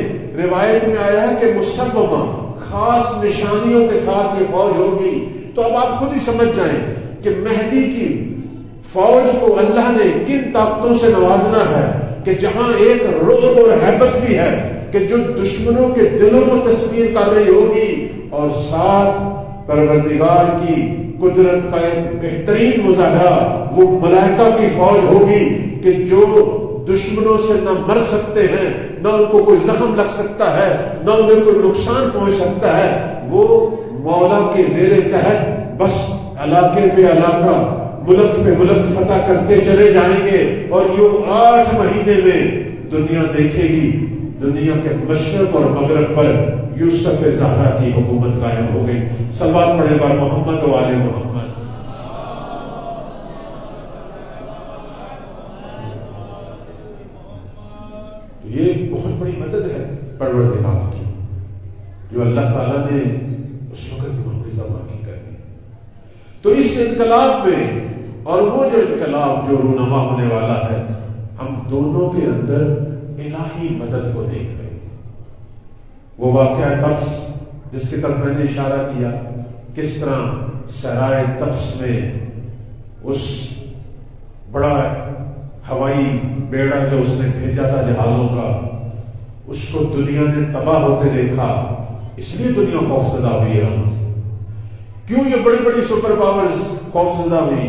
روایت میں آیا ہے کہ مسومہ، خاص نشانیوں کے ساتھ یہ فوج ہوگی۔ تو اب آپ خود ہی سمجھ جائیں کہ مہدی کی فوج کو اللہ نے کن طاقتوں سے نوازنا ہے کہ جہاں ایک رعب اور ہیبت بھی ہے، کہ جو دشمنوں کے دلوں کو تصویر کر رہی ہوگی، اور ساتھ پروردگار کی قدرت کا ایک بہترین مظاہرہ وہ ملائکہ کی فوج ہوگی کہ جو دشمنوں سے نہ مر سکتے ہیں، نہ ان کو کوئی زخم لگ سکتا ہے، نہ انہیں کوئی نقصان پہنچ سکتا ہے، وہ مولا کے زیر تحت بس علاقے پہ علاقہ، ملک پہ ملک فتح کرتے چلے جائیں گے، اور یہ 8 مہینے میں دنیا دیکھے گی، دنیا کے مشرق اور مغرب پر یوسف زہرا کی حکومت قائم ہو گئی۔ صلوات پڑھیں بر محمد و آل محمد۔ یہ بہت بڑی مدد ہے پروردگار کی، جو اللہ تعالیٰ نے اس وقت امام رضا کی کرنی۔ تو اس انقلاب میں، اور وہ جو انقلاب جو رونما ہونے والا ہے، ہم دونوں کے اندر الہی مدد کو دیکھ رہے ہیں۔ وہ واقعہ طبس جس کی طرف میں نے اشارہ کیا، کس طرح سرائے طبس میں اس بڑا ہوائی بیڑا جو اس نے بھیجا تھا جہازوں کا، اس کو دنیا نے تباہ ہوتے دیکھا، اس لیے دنیا خوفزدہ ہوئی ایران سے۔ کیوں یہ بڑی بڑی سپر پاورز خوفزدہ ہوئی؟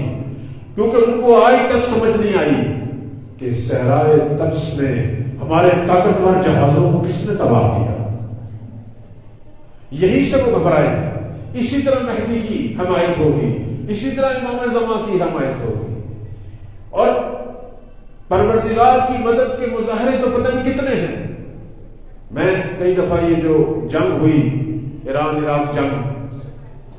کیونکہ ان کو آج تک سمجھ نہیں آئی کہ صحرائے طبس میں ہمارے طاقتور جہازوں کو کس نے تباہ کیا۔ یہی سے وہ گھبرائے۔ اسی طرح مہدی کی حمایت ہوگی، اسی طرح امام زمان کی حمایت ہوگی، اور پروردگار کی مدد کے مظاہرے تو پتہ نہیں کتنے ہیں۔ میں کئی دفعہ یہ جو جنگ ہوئی، ایران عراق جنگ،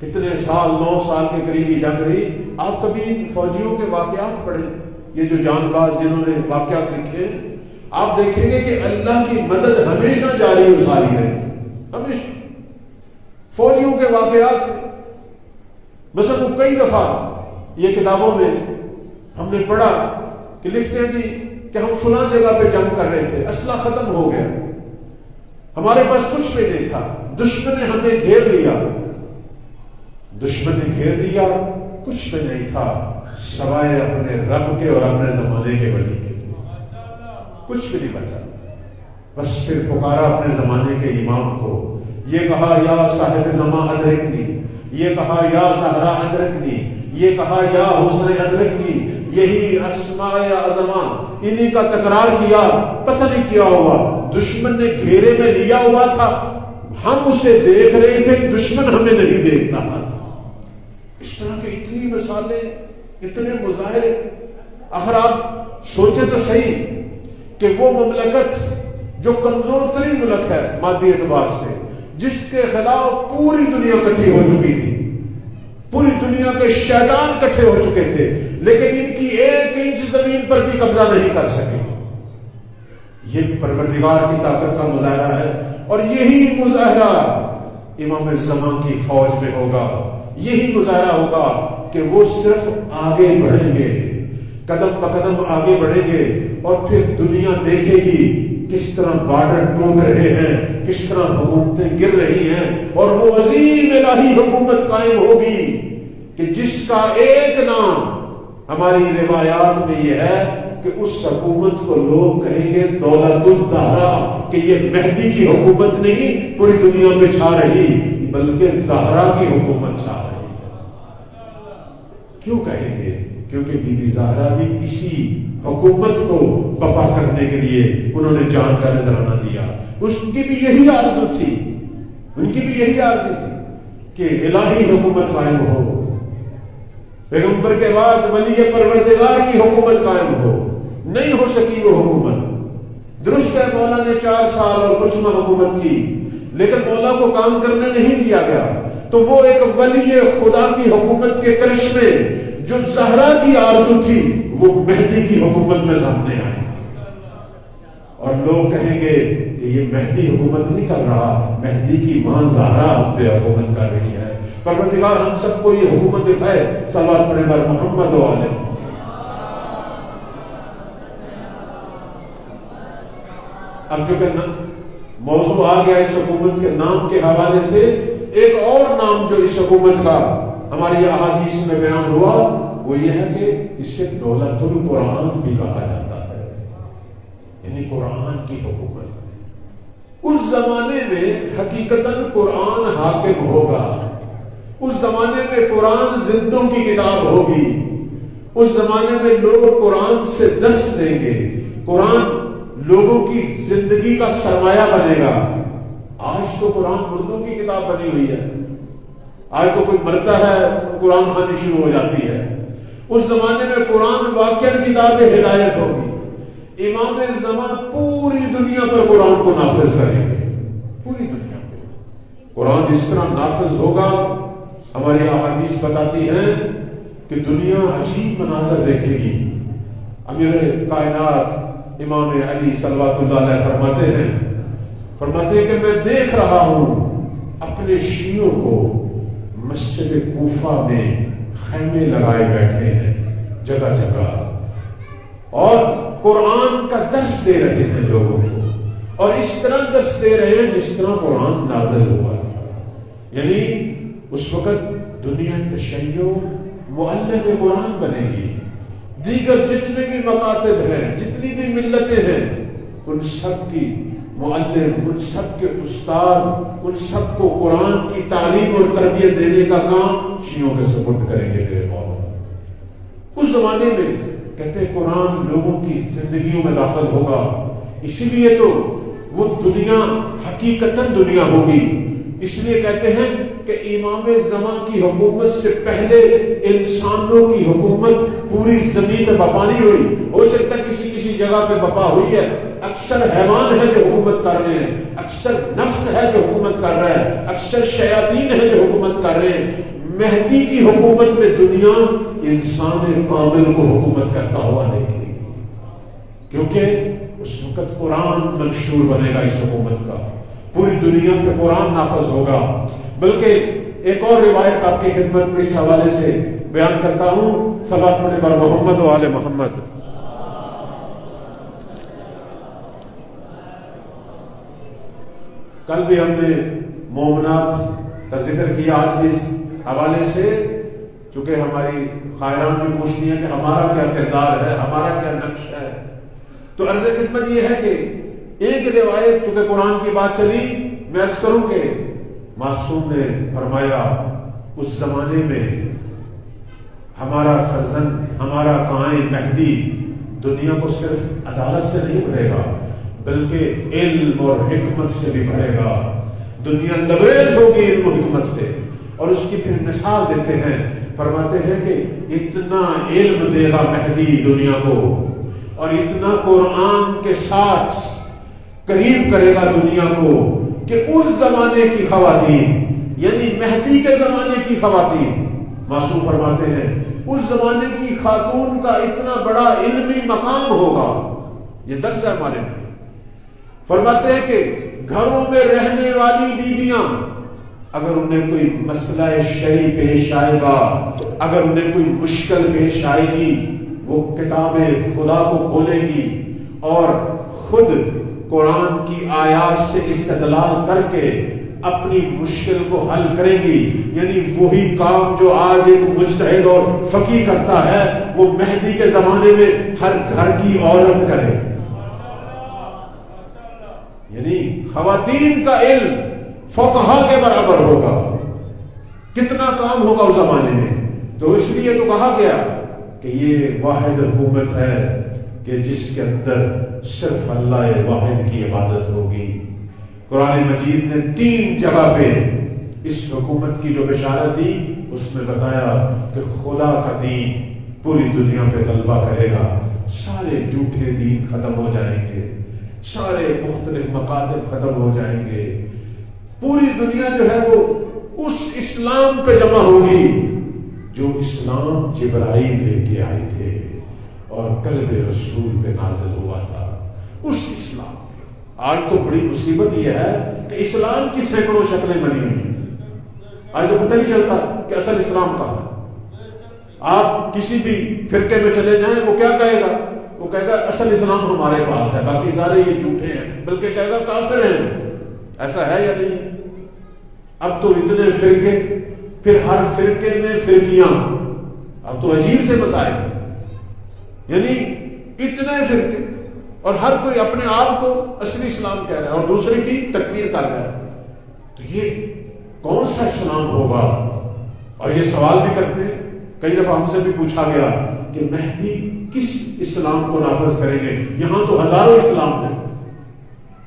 کتنے سال، 9 سال کے قریبی جنگ رہی۔ آپ کبھی ان فوجیوں کے واقعات پڑھیں، یہ جو جان باز جنہوں نے واقعات لکھے، آپ دیکھیں گے کہ اللہ کی مدد ہمیشہ جاری و ساری رہی، ہمیشہ فوجیوں کے واقعات میں۔ مثلا وہ کئی دفعہ یہ کتابوں میں ہم نے پڑھا کہ لکھتے ہیں جی کہ ہم فلاں جگہ پہ جنگ کر رہے تھے، اسلحہ ختم ہو گیا، ہمارے پاس کچھ بھی نہیں تھا، دشمن نے ہمیں گھیر لیا، دشمن نے گھیر لیا، کچھ بھی نہیں تھا سوائے اپنے رب کے اور اپنے زمانے کے ولی کے، کچھ بھی نہیں بچا۔ بس پھر پکارا اپنے زمانے کے امام کو، یہ کہا یا صاحب زمان ادرکنی، یہ کہا یا زہرا ادرکنی، یہ کہا یا حسن ادرکنی، یہی اسماء اعظمان، انہی کا تکرار کیا۔ پتہ نہیں کیا ہوا، دشمن نے گھیرے میں لیا ہوا تھا، ہم اسے دیکھ رہے تھے، دشمن ہمیں نہیں دیکھ رہا تھا۔ اس طرح کی اتنی مثالیں، اتنے مظاہرے۔ اگر آپ سوچیں تو صحیح کہ وہ مملکت جو کمزور ترین ملک ہے مادی اعتبار سے، جس کے خلاف پوری دنیا کٹھی ہو چکی تھی، پوری دنیا کے شیطان کٹھے ہو چکے تھے، لیکن ان کی 1 انچ زمین پر بھی قبضہ نہیں کر سکے۔ یہ پروردگار کی طاقت کا مظاہرہ ہے، اور یہی مظاہرہ امام زمان کی فوج میں ہوگا۔ یہی مظاہرہ ہوگا کہ وہ صرف آگے بڑھیں گے، قدم بقدم آگے بڑھیں گے، اور پھر دنیا دیکھے گی کس طرح بارڈر ٹوٹ رہے ہیں، کس طرح حکومتیں گر رہی ہیں، اور وہ عظیم الہی حکومت قائم ہوگی کہ جس کا ایک نام ہماری روایات میں یہ ہے کہ اس حکومت کو لوگ کہیں گے دولت الزہرا، کہ یہ مہدی کی حکومت نہیں پوری دنیا میں چھا رہی، بلکہ زہرا کی حکومت چھا رہی ہے۔ کیوں کہیں گے؟ کیونکہ بی بی زہرا بھی اسی حکومت کو بپا کرنے کے لیے انہوں نے جان کا نذرانہ دیا۔ اس کی بھی یہی آرزو تھی، ان کی بھی یہی آرزو تھی کہ الہی حکومت قائم ہو، پیغمبر کے بعد ولی پروردگار کی حکومت قائم ہو۔ نہیں ہو سکی وہ حکومت۔ درست ہے مولا نے 4 سال اور کچھ ماہ حکومت کی، لیکن مولا کو کام کرنے نہیں دیا گیا، تو وہ ایک ولی خدا کی حکومت کے کرشمے جو زہرا کی آرزو تھی وہ مہدی کی حکومت میں سامنے آئی، اور لوگ کہیں گے کہ یہ مہدی حکومت نہیں کر رہا، مہدی کی ماں زہرا پہ حکومت کر رہی ہے۔ پروردگار ہم سب کو یہ حکومت دکھائے۔ صلوات پڑھیں بر محمد و آل محمد۔ اب چونکہ موضوع آ گیا اس حکومت کے نام کے حوالے سے، ایک اور نام جو اس حکومت کا ہماری احادیث میں بیان ہوا وہ یہ ہے کہ اسے دولت القرآن بھی کہا جاتا ہے، یعنی قرآن کی حکومت۔ اس زمانے میں حقیقتاً قرآن حاکم ہوگا، اس زمانے میں قرآن زندوں کی کتاب ہوگی، اس زمانے میں لوگ قرآن سے درس لیں گے، قرآن لوگوں کی زندگی کا سرمایہ بنے گا۔ آج تو قرآن مردوں کی کتاب بنی ہوئی ہے، آج تو کوئی مرتا ہے قرآن خوانی شروع ہو جاتی ہے۔ اس زمانے میں قرآن واقعاً کتاب ہدایت ہوگی۔ امام زمان پوری دنیا پر قرآن کو نافذ کریں گے، پوری دنیا پہ قرآن اس طرح نافذ ہوگا۔ ہماری احادیث بتاتی ہیں کہ دنیا عجیب مناظر دیکھے گی۔ امیر کائنات امام علی صلوات اللہ علیہ فرماتے ہیں کہ میں دیکھ رہا ہوں اپنے شیعوں کو مسجد کوفہ میں خیمے لگائے بیٹھے ہیں جگہ جگہ، اور قرآن کا درس دے رہے ہیں لوگوں کو، اور اس طرح درس دے رہے ہیں جس طرح قرآن نازل ہوا تھا۔ یعنی اس وقت دنیا تشیع معلم قرآن بنے گی۔ دیگر جتنے بھی مکاتب ہیں، جتنی بھی ملتیں ہیں، ان سب کی معلم، ان سب کے استاد، ان سب کو قرآن کی تعلیم اور تربیت دینے کا کام شیعوں کے سپرد کریں گے میرے مولا۔ اس زمانے میں کہتے ہیں قرآن لوگوں کی زندگیوں میں داخل ہوگا، اسی لیے تو وہ دنیا حقیقتاً دنیا ہوگی۔ اس لیے کہتے ہیں کہ امام زمان کی حکومت سے پہلے انسانوں کی حکومت پوری زمین پہ بپا نہیں ہوئی۔ ہو سکتا ہے کسی جگہ پہ بپا ہوئی ہے، اکثر حیوان ہے جو حکومت کر رہے ہیں، اکثر نفس ہے جو حکومت کر رہا ہے، اکثر شیاطین ہے جو حکومت کر رہے ہیں۔ مہدی کی حکومت میں دنیا انسان کامل کو حکومت کرتا ہوا دیکھے گی، کیونکہ اس وقت قرآن منشور بنے گا اس حکومت کا، پوری دنیا پہ قرآن نافذ ہوگا۔ بلکہ ایک اور روایت آپ کی خدمت میں اس حوالے سے بیان کرتا ہوں، صلوات پڑھیں بر محمد و آل محمد۔ کل بھی ہم نے مومنات کا ذکر کیا، آج بھی اس حوالے سے، چونکہ ہماری خائران بھی پوچھتی ہیں کہ ہمارا کیا کردار ہے، ہمارا کیا نقش ہے، تو عرض خدمت یہ ہے کہ ایک روایت، چونکہ قرآن کی بات چلی، میں عرض کروں کہ معصوم نے فرمایا اس زمانے میں ہمارا فرزند، ہمارا قائم مہدی دنیا کو صرف عدالت سے نہیں بھرے گا بلکہ علم اور حکمت سے بھی بھرے گا۔ دنیا لبریز ہوگی علم و حکمت سے۔ اور اس کی پھر مثال دیتے ہیں، فرماتے ہیں کہ اتنا علم دے گا مہدی دنیا کو، اور اتنا قرآن کے ساتھ قریب کرے گا دنیا کو کہ اس زمانے کی خواتین، یعنی مہدی کے زمانے کی خواتین، معصوم فرماتے ہیں اس زمانے کی خاتون کا اتنا بڑا علمی مقام ہوگا۔ یہ درس ہے ہمارے لیے۔ فرماتے ہیں کہ گھروں میں رہنے والی بیویاں اگر انہیں کوئی مسئلہ شرعی پیش آئے گا، اگر انہیں کوئی مشکل پیش آئے گی، وہ کتاب خدا کو کھولے گی اور خود قرآن کی آیات سے استدلال کر کے اپنی مشکل کو حل کریں گی۔ یعنی وہی کام جو آج ایک مجتہد اور فقیہ کرتا ہے، وہ مہدی کے زمانے میں ہر گھر کی عورت کرے گی۔ یعنی خواتین کا علم فقہا کے برابر ہوگا، کتنا کام ہوگا اس زمانے میں۔ تو اس لیے تو کہا گیا کہ یہ واحد حکومت ہے کہ جس کے اندر صرف اللہ واحد کی عبادت ہوگی۔ قرآن مجید نے 3 جگہ پہ اس حکومت کی جو بشارت دی، اس میں بتایا کہ خدا کا دین پوری دنیا پہ غلبہ کرے گا، سارے جھوٹے دین ختم ہو جائیں گے، سارے مختلف مکاتب ختم ہو جائیں گے، پوری دنیا جو ہے وہ اس اسلام پہ جمع ہوگی جو اسلام جبرائیل لے کے آئے تھے اور قلب رسول پہ نازل ہوا تھا، اس اسلام۔ آج تو بڑی مصیبت یہ ہے کہ اسلام کی سینکڑوں شکلیں بنی ہوئی ہیں، آج تو پتہ نہیں چلتا کہ اصل اسلام کہاں ہے۔ آپ کسی بھی فرقے میں چلے جائیں، وہ کیا کہے گا؟ وہ کہے گا اصل اسلام ہمارے پاس ہے، باقی سارے یہ جھوٹے ہیں، بلکہ کہے گا کافر ہیں۔ ایسا ہے یا نہیں؟ اب تو اتنے فرقے، پھر ہر فرقے میں فرقیاں، اب تو عجیب سے مسائل، یعنی اتنے فرقے، اور ہر کوئی اپنے آپ کو اصلی اسلام کہہ رہا ہے اور دوسرے کی تکفیر کر رہا ہے، تو یہ کون سا اسلام ہوگا؟ اور یہ سوال بھی کرتے ہیں، کئی دفعہ ہم سے بھی پوچھا گیا کہ مہدی کس اسلام کو نافذ کریں گے، یہاں تو ہزاروں اسلام ہیں.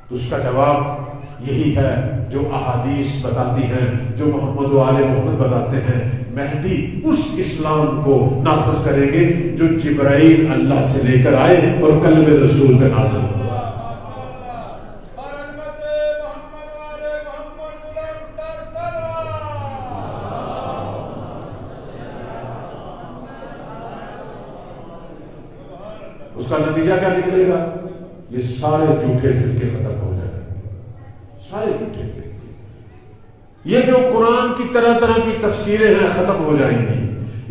تو اس کا جواب یہی ہے جو احادیث بتاتی ہیں، جو محمد و آل محمد بتاتے ہیں. مہدی اس اسلام کو نافذ کریں گے جو جبرائیل اللہ سے لے کر آئے اور قلب رسول پہ نازل ہوا. اس کا نتیجہ کیا نکلے گا؟ یہ سارے جھوٹے فرقے ختم ہو جائیں گے، سارے جھوٹے فرقے. یہ جو قرآن کی طرح طرح کی تفسیریں ہیں ختم ہو جائیں گی،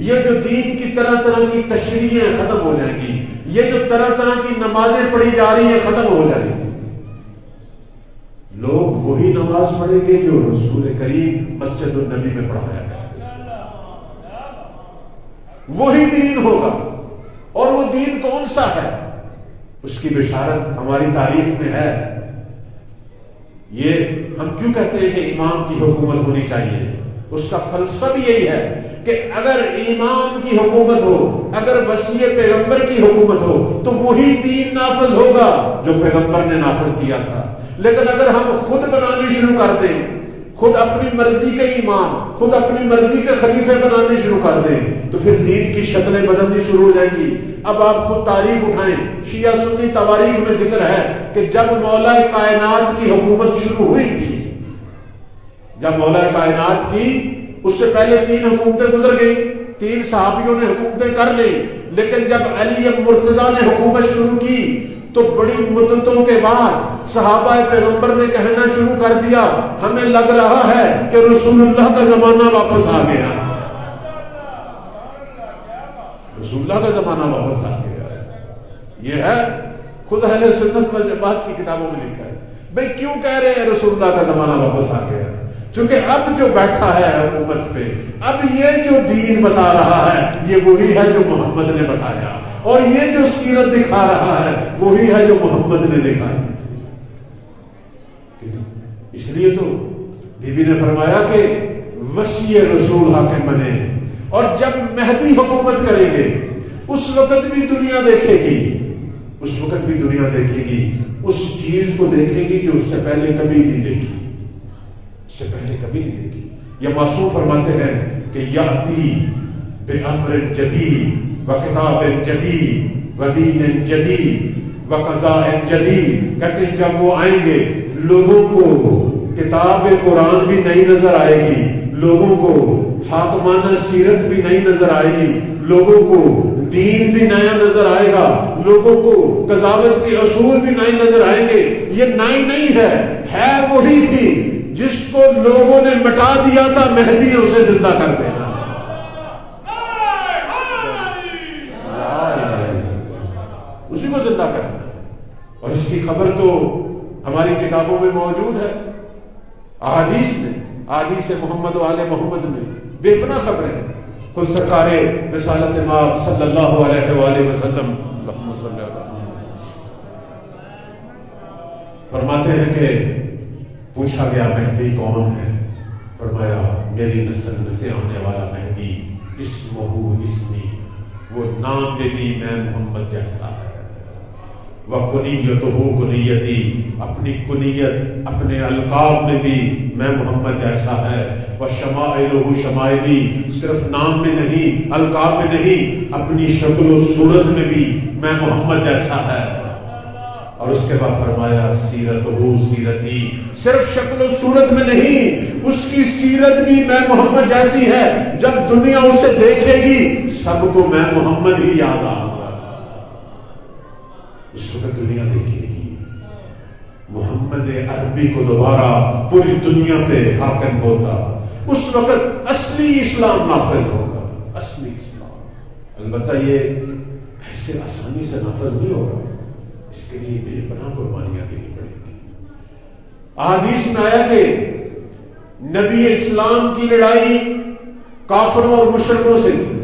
یہ جو دین کی طرح طرح کی تشریحیں ختم ہو جائیں گی، یہ جو طرح طرح کی نمازیں پڑھی جا رہی ہیں ختم ہو جائیں گی. لوگ وہی نماز پڑھیں گے جو رسول کریم مسجد النبی میں پڑھایا گیا، وہی دین ہوگا. اور وہ دین کون سا ہے؟ اس کی بشارت ہماری تاریخ میں ہے. یہ ہم کیوں کہتے ہیں کہ امام کی حکومت ہونی چاہیے؟ اس کا فلسفہ بھی یہی ہے کہ اگر امام کی حکومت ہو، اگر وصی پیغمبر کی حکومت ہو تو وہی دین نافذ ہوگا جو پیغمبر نے نافذ کیا تھا. لیکن اگر ہم خود بنانی شروع کر دیں، خود اپنی مرضی کے امام، خود اپنی مرضی کے خلیفے بنانے شروع کر دیں تو پھر دین کی شکلیں بدلنی شروع ہو جائیں گی. اب آپ خود تاریخ اٹھائیں، شیعہ سنی تواریخ میں ذکر ہے کہ جب مولا کائنات کی حکومت شروع ہوئی تھی، جب مولا کائنات کی، اس سے پہلے 3 حکومتیں گزر گئی، 3 صحابیوں نے حکومتیں کر لی. لیکن جب علی مرتضیٰ نے حکومت شروع کی تو بڑی مدتوں کے بعد صحابہ پیغمبر نے کہنا شروع کر دیا، ہمیں لگ رہا ہے کہ رسول اللہ کا زمانہ واپس آ گیا، رسول اللہ کا زمانہ واپس آ گیا. یہ ہے خود اہل سنت والجماعت کی کتابوں میں لکھا ہے. بھئی کیوں کہہ رہے ہیں رسول اللہ کا زمانہ واپس آ گیا؟ چونکہ اب جو بیٹھا ہے حکومت پہ، اب یہ جو دین بتا رہا ہے یہ وہی ہے جو محمد نے بتایا، اور یہ جو سیرت دکھا رہا ہے وہی ہے جو محمد نے دکھائی. اس لیے تو بی بی نے فرمایا کہ وصی رسول حاکم بنے، اور جب مہدی حکومت کریں گے اس وقت بھی دنیا دیکھے گی، اس وقت بھی دنیا دیکھے گی اس چیز کو دیکھے گی جو اس سے پہلے کبھی نہیں دیکھی، اس سے پہلے کبھی نہیں دیکھی. یہ معصوم فرماتے ہیں کہ یاتی بامر جدید و کتاب جدید و دین جدید و قضاء جدید. کہتے ہیں جب وہ آئیں گے لوگوں کو کتاب قرآن بھی نئی نظر آئے گی، لوگوں کو حاکمانہ سیرت بھی نئی نظر آئے گی، لوگوں کو دین بھی نیا نظر آئے گا، لوگوں کو قضاوت کے اصول بھی نئے نظر آئیں گے. یہ نئی نہیں ہے وہی تھی جس کو لوگوں نے مٹا دیا تھا، مہدی نے اسے زندہ کر دینا. اسی کو زندہ کرنا ہے، اور اس کی خبر تو ہماری کتابوں میں موجود ہے، احادیث میں، احادیث محمد و آل محمد میں بے پناہ خبریں ہیں. خود سرکار رسالت مآب صلی اللہ علیہ وآلہ وسلم فرماتے ہیں کہ پوچھا گیا مہدی کون ہے؟ فرمایا میری نسل میں سے آنے والا مہدی اسمہ اسمی، وہ نام میں بھی میں محمد جیسا ہے، وَقُنِيَّتُهُ قُنِيَّتِي، اپنی کنیت اپنے القاب میں بھی میں محمد جیسا ہے، وَشَمَائِلُهُ شَمَائِلِي، صرف نام میں نہیں، القاب میں نہیں، اپنی شکل و صورت میں بھی میں محمد جیسا ہے. اور اس کے بعد فرمایا سیرتہ سیرتی، صرف شکل و صورت میں نہیں، اس کی سیرت بھی میں محمد جیسی ہے. جب دنیا اسے دیکھے گی سب کو میں محمد ہی یاد آؤں گا. اس وقت دنیا دیکھے گی محمد عربی کو دوبارہ پوری دنیا پہ حاکم ہوتا. اس وقت اصلی اسلام نافذ ہوگا، اصلی اسلام. البتہ یہ ایسے آسانی سے نافذ نہیں ہوگا، اس کے لیے بے پناہ قربانیاں دینی پڑیں گی. احادیث میں آیا کہ نبی اسلام کی لڑائی کافروں اور مشرکوں سے تھی.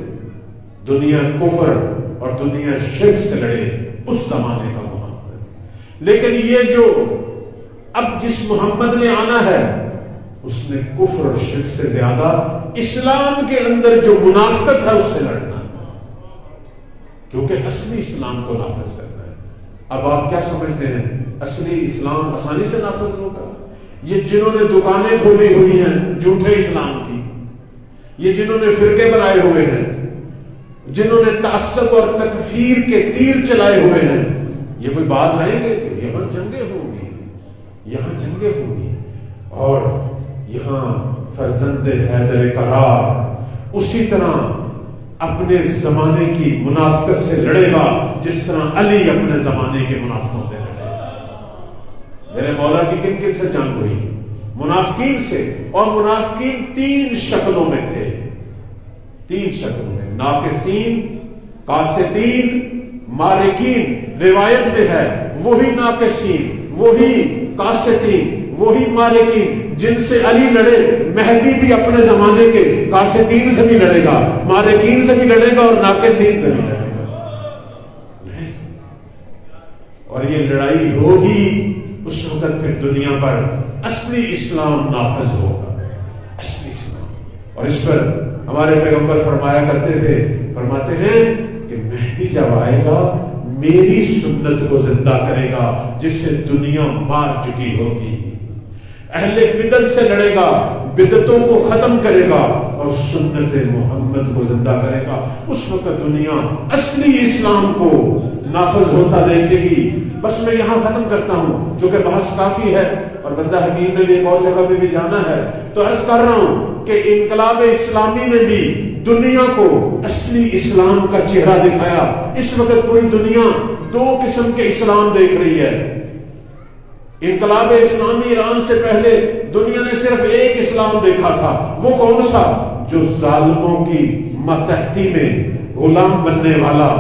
دنیا کفر اور دنیا شرک سے لڑے اس زمانے کا محمد. لیکن یہ جو اب جس محمد نے آنا ہے اس نے کفر اور شرک سے زیادہ اسلام کے اندر جو منافقت ہے اس سے لڑنا ہے، کیونکہ اصلی اسلام کو نافذ کرنا ہے۔ اب آپ کیا سمجھتے ہیں اصلی اسلام آسانی سے نافذ ہوگا؟ یہ جنہوں نے دکانیں کھولی ہوئی ہیں جھوٹے اسلام کی، یہ جنہوں نے فرقے بنائے ہوئے ہیں، جنہوں نے تعصب اور تکفیر کے تیر چلائے ہوئے ہیں، یہ کوئی باز آئیں گے؟ یہاں جنگیں ہوں گی، یہاں جنگیں ہوں گی، اور یہاں فرزند حیدر کرار اسی طرح اپنے زمانے کی منافقت سے لڑے گا جس طرح علی اپنے زمانے کے منافقوں سے لڑے گا۔ میرے مولا کی کن کن سے جنگ ہوئی؟ منافقین سے، اور منافقین 3 شکلوں میں تھے، 3 شکلوں میں، ناقصین، قاسطین، مارکین۔ روایت میں ہے وہی ناقصین، وہی قاسطین، وہی مالکین جن سے علی لڑے، مہدی بھی اپنے زمانے کے قاسطین سے بھی لڑے گا، مالکین سے بھی لڑے گا، اور ناقصین سے بھی لڑے گا، اور یہ لڑائی ہوگی اس وقت پھر دنیا پر اصلی اسلام نافذ ہوگا، اصلی اسلام۔ اور اس پر ہمارے پیغمبر فرمایا کرتے تھے، فرماتے ہیں کہ مہدی جب آئے گا میری سنت کو زندہ کرے گا جس سے دنیا مار چکی ہوگی، اہل بدعت سے لڑے گا، بدعتوں کو ختم کرے گا، اور سنت محمد کو زندہ کرے گا۔ اس وقت دنیا اصلی اسلام کو نافذ ہوتا دیکھے گی۔ بس میں یہاں ختم کرتا ہوں، جو کہ بحث کافی ہے اور بندہ حکیم نے بھی ایک اور جگہ پہ بھی جانا ہے، تو عرض کر رہا ہوں کہ انقلاب اسلامی نے بھی دنیا کو اصلی اسلام کا چہرہ دکھایا۔ اس وقت پوری دنیا 2 قسم کے اسلام دیکھ رہی ہے۔ انقلاب اسلامی ایران سے پہلے دنیا نے صرف ایک اسلام دیکھا تھا، وہ کون سا؟ جو ظالموں کی ماتحتی میں غلام بننے والا،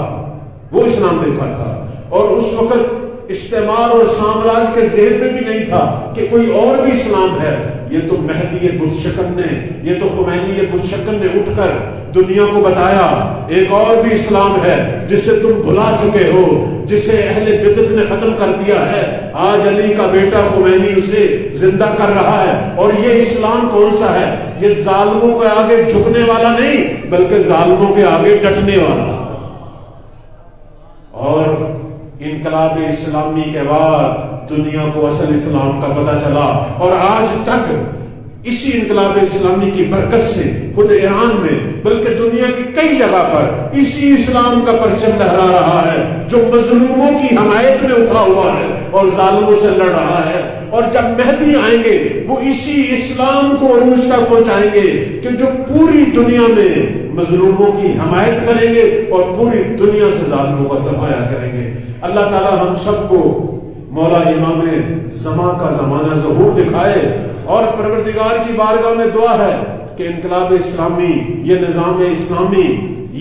وہ اسلام دیکھا تھا۔ اور اس وقت استعمار اور سامراج کے ذہن میں بھی نہیں تھا کہ کوئی اور بھی اسلام ہے۔ یہ تو مہدی بت شکن نے، یہ تو خمینی بت شکن نے اٹھ کر دنیا کو بتایا ایک اور بھی اسلام ہے جسے تم بھلا چکے ہو، جسے اہل بدعت نے ختم کر دیا ہے، آج علی کا بیٹا خمینی اسے زندہ کر رہا ہے۔ اور یہ اسلام کون سا ہے؟ یہ ظالموں کے آگے جھکنے والا نہیں بلکہ ظالموں کے آگے ڈٹنے والا۔ اور انقلاب اسلامی کے بعد دنیا کو اصل اسلام کا پتہ چلا، اور آج تک اسی انقلاب اسلامی کی برکت سے خود ایران میں بلکہ دنیا کی کئی جگہ پر اسی اسلام کا پرچم لہرا رہا ہے جو مظلوموں کی حمایت میں اٹھا ہوا ہے اور ظالموں سے لڑ رہا ہے۔ اور جب مہدی آئیں گے وہ اسی اسلام کو عروج تک پہنچائیں گے کہ جو پوری دنیا میں مظلوموں کی حمایت کریں گے اور پوری دنیا سے ظالموں کا صفایا کریں گے۔ اللہ تعالی ہم سب کو مولا امام زمان کا زمانہ ظہور دکھائے، اور پروردگار کی بارگاہ میں دعا ہے کہ انقلاب اسلامی، یہ نظام اسلامی،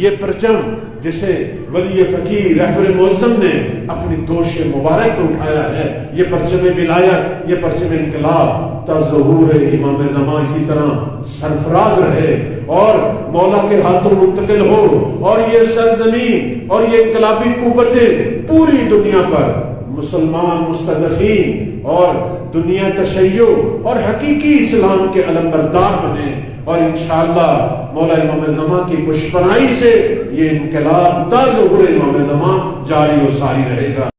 یہ پرچم جسے ولی فقیر رہبر معظم نے اپنی دوش مبارک میں اٹھایا ہے، یہ پرچم ولایت، یہ پرچم انقلاب تا ظہور امام زمان اسی طرح سرفراز رہے اور مولا کے ہاتھوں منتقل ہو، اور یہ سرزمین اور یہ انقلابی قوتیں پوری دنیا پر مسلمان مستضعفین اور دنیا تشیع اور حقیقی اسلام کے علمبردار بنے، اور انشاءاللہ مولا امام زمان کی پشپنائی سے یہ انقلاب تا ظہور امام زمان جاری و ساری رہے گا۔